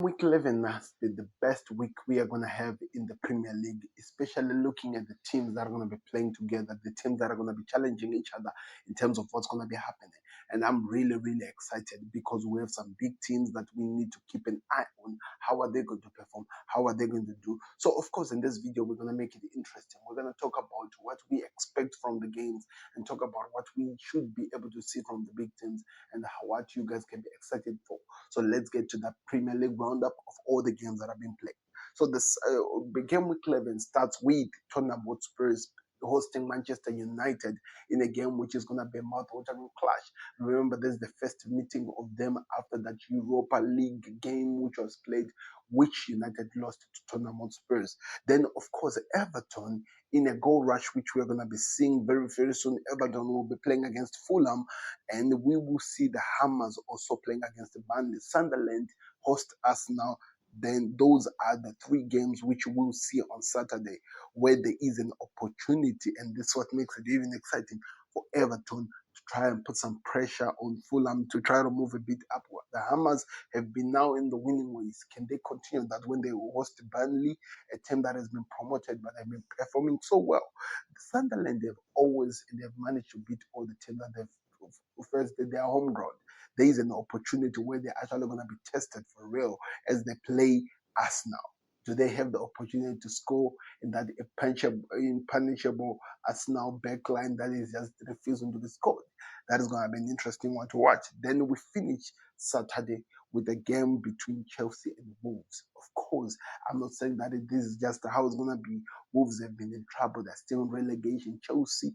week 11 must be the best week we are going to have in the Premier League, especially looking at the teams that are going to be playing together, the teams that are going to be challenging each other in terms of what's going to be happening. And I'm really, really excited because we have some big teams that we need to keep an eye on. How are they going to perform? How are they going to do? So, of course, in this video, we're going to make it interesting. We're going to talk about what we expect from the games and talk about what we should be able to see from the big teams and what you guys can be excited for. So let's get to the Premier League roundup of all the games that have been played. So this game week 11 starts with Tottenham Hotspurs hosting Manchester United in a game which is going to be a mouth-watering clash. Remember, this is the first meeting of them after that Europa League game which was played, which United lost to Tottenham Hotspurs. Then, of course, Everton in a goal rush, which we're going to be seeing very, very soon. Everton will be playing against Fulham, and we will see the Hammers also playing against the Burnley. Sunderland host Arsenal. Then those are the three games which we'll see on Saturday, where there is an opportunity, and this is what makes it even exciting for Everton to try and put some pressure on Fulham to try to move a bit upward. The Hammers have been now in the winning ways. Can they continue that when they host Burnley, a team that has been promoted but have been performing so well? The Sunderland they've managed to beat all the teams that they've first their home ground. There is an opportunity where they're actually going to be tested for real as they play Arsenal. Do they have the opportunity to score in that impunishable Arsenal backline that is just refusing to be scored? That is going to be an interesting one to watch. Then we finish Saturday with a game between Chelsea and Wolves. Of course, I'm not saying that this is just how it's going to be. Wolves have been in trouble. They're still in relegation. Chelsea,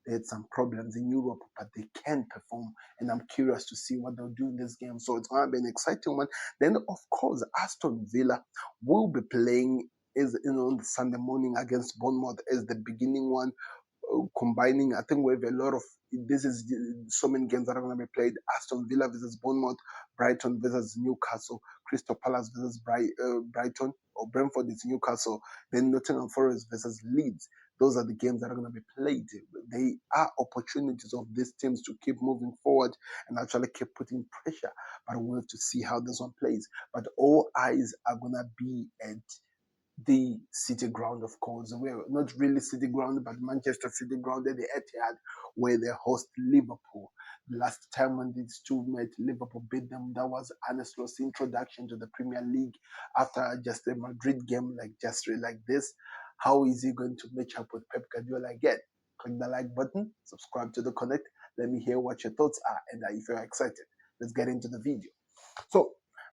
they had some problems in Europe, but they can perform. And I'm curious to see what they'll do in this game. So it's going to be an exciting one. Then, of course, Aston Villa will be playing on the Sunday morning against Bournemouth as the beginning one. Combining, I think we have a lot of this is so many games that are going to be played. Aston Villa versus Bournemouth, Brighton versus Newcastle, Crystal Palace versus Brighton, or Brentford is Newcastle, then Nottingham Forest versus Leeds. Those are the games that are going to be played. They are opportunities of these teams to keep moving forward and actually keep putting pressure. But we'll have to see how this one plays. But all eyes are going to be at the City ground, of course. We're not really City ground, but Manchester City ground at the Etihad, where they host Liverpool. Last time when these two met, Liverpool beat them. That was Arne Slot's introduction to the Premier League after just a Madrid game like this. How is he going to match up with Pep Guardiola again? Click the like button, subscribe to the Connect. Let me hear what your thoughts are, and if you're excited, let's get into the video. So